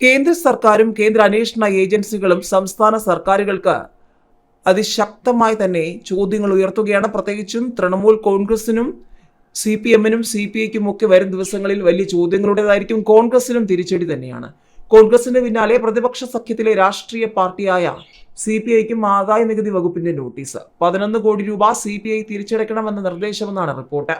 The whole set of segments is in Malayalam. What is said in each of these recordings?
കേന്ദ്ര സർക്കാരും കേന്ദ്ര അന്വേഷണ ഏജൻസികളും സംസ്ഥാന സർക്കാരുകൾക്ക് അതിശക്തമായി തന്നെ ചോദ്യങ്ങൾ ഉയർത്തുകയാണ്. പ്രത്യേകിച്ചും തൃണമൂൽ കോൺഗ്രസിനും CPM-നും CPI-ക്കും ഒക്കെ വരും ദിവസങ്ങളിൽ വലിയ ചോദ്യങ്ങളുടേതായിരിക്കും. കോൺഗ്രസിനും തിരിച്ചടി തന്നെയാണ്. കോൺഗ്രസിന് പിന്നാലെ പ്രതിപക്ഷ സഖ്യത്തിലെ രാഷ്ട്രീയ പാർട്ടിയായ CPI-ക്കും ആദായ നികുതി വകുപ്പിന്റെ നോട്ടീസ്. 11 കോടി രൂപ CPI തിരിച്ചടയ്ക്കണമെന്ന നിർദ്ദേശമെന്നാണ് റിപ്പോർട്ട്.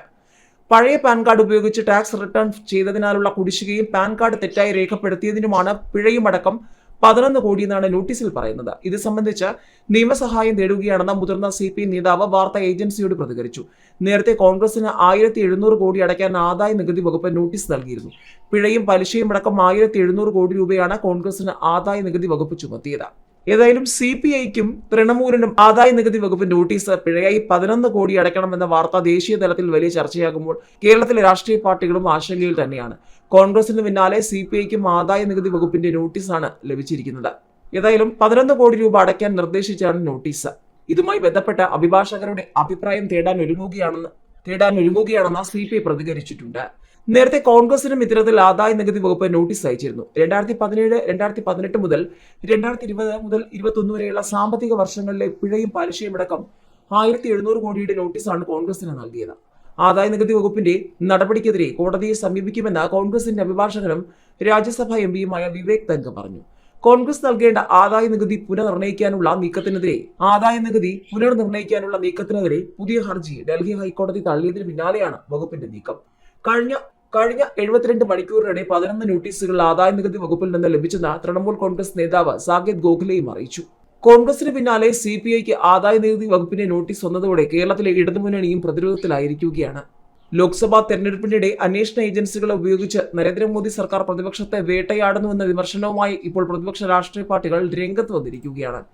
പഴയ പാൻ കാർഡ് ഉപയോഗിച്ച് ടാക്സ് റിട്ടേൺ ചെയ്തതിനാലുള്ള കുടിശ്ശികയും പാൻ കാർഡ് തെറ്റായി രേഖപ്പെടുത്തിയതിനുമാണ് പിഴയുമടക്കം 11 കോടി എന്നാണ് നോട്ടീസിൽ പറയുന്നത്. ഇത് സംബന്ധിച്ച് നിയമസഹായം തേടുകയാണെന്ന മുതിർന്ന CPI നേതാവ് വാർത്താ ഏജൻസിയോട് പ്രതികരിച്ചു. നേരത്തെ കോൺഗ്രസിന് 1700 കോടി അടയ്ക്കാൻ ആദായ നികുതി വകുപ്പ് നോട്ടീസ് നൽകിയിരുന്നു. പിഴയും പലിശയും അടക്കം 1700 കോടി രൂപയാണ് കോൺഗ്രസിന് ആദായ നികുതി വകുപ്പ് ചുമത്തിയത്. ഏതായാലും CPI-ക്കും തൃണമൂലിനും ആദായ നികുതി വകുപ്പ് നോട്ടീസ് പിഴയായി 11 കോടി അടയ്ക്കണമെന്ന വാർത്ത ദേശീയ തലത്തിൽ വലിയ ചർച്ചയാകുമ്പോൾ കേരളത്തിലെ രാഷ്ട്രീയ പാർട്ടികളും ആശങ്കയിൽ തന്നെയാണ്. കോൺഗ്രസിന് പിന്നാലെ CPI-ക്കും ആദായ നികുതി വകുപ്പിന്റെ നോട്ടീസാണ് ലഭിച്ചിരിക്കുന്നത്. ഏതായാലും 11 കോടി രൂപ അടയ്ക്കാൻ നിർദ്ദേശിച്ചാണ് നോട്ടീസ്. ഇതുമായി ബന്ധപ്പെട്ട അഭിഭാഷകരുടെ അഭിപ്രായം തേടാൻ ഒരുങ്ങുകയാണെന്ന് CPI പ്രതികരിച്ചിട്ടുണ്ട്. നേരത്തെ കോൺഗ്രസിനും ഇത്തരത്തിൽ ആദായ നികുതി വകുപ്പ് നോട്ടീസ് അയച്ചിരുന്നു. 2017, 2018 മുതൽ 2020 മുതൽ 2021 വരെയുള്ള സാമ്പത്തിക വർഷങ്ങളിലെ പിഴയും പലിശയും അടക്കം 1700 കോടിയുടെ നോട്ടീസാണ് കോൺഗ്രസിന് നൽകിയത്. ആദായ നികുതി വകുപ്പിന്റെ നടപടിക്കെതിരെ കോടതിയെ സമീപിക്കുമെന്ന് കോൺഗ്രസിന്റെ അഭിഭാഷകനും രാജ്യസഭാ MP-യുമായ വിവേക് തൻഖ പറഞ്ഞു. കോൺഗ്രസ് നൽകേണ്ട ആദായ നികുതി പുനർനിർണ്ണയിക്കാനുള്ള നീക്കത്തിനെതിരെ പുതിയ ഹർജി ഡൽഹി ഹൈക്കോടതി തള്ളിയതിന് പിന്നാലെയാണ് വകുപ്പിന്റെ നീക്കം. കഴിഞ്ഞ 72 മണിക്കൂറിനിടെ 11 നോട്ടീസുകൾ ആദായ നികുതി വകുപ്പിൽ നിന്ന് ലഭിച്ചെന്ന് തൃണമൂൽ കോൺഗ്രസ് നേതാവ് സാകേത് ഗോഖലെയും അറിയിച്ചു. കോൺഗ്രസിന് പിന്നാലെ CPI-ക്ക് ആദായ നികുതി വകുപ്പിന്റെ നോട്ടീസ് വന്നതോടെ കേരളത്തിലെ ഇടതുമുന്നണിയും പ്രതിരോധത്തിലായിരിക്കുകയാണ്. ലോക്സഭാ തെരഞ്ഞെടുപ്പിനിടെ അന്വേഷണ ഏജൻസികളെ ഉപയോഗിച്ച് നരേന്ദ്രമോദി സർക്കാർ പ്രതിപക്ഷത്തെ വേട്ടയാടുന്നുവെന്ന വിമർശനവുമായി ഇപ്പോൾ പ്രതിപക്ഷ രാഷ്ട്രീയ പാർട്ടികൾ രംഗത്ത് വന്നിരിക്കുകയാണ്.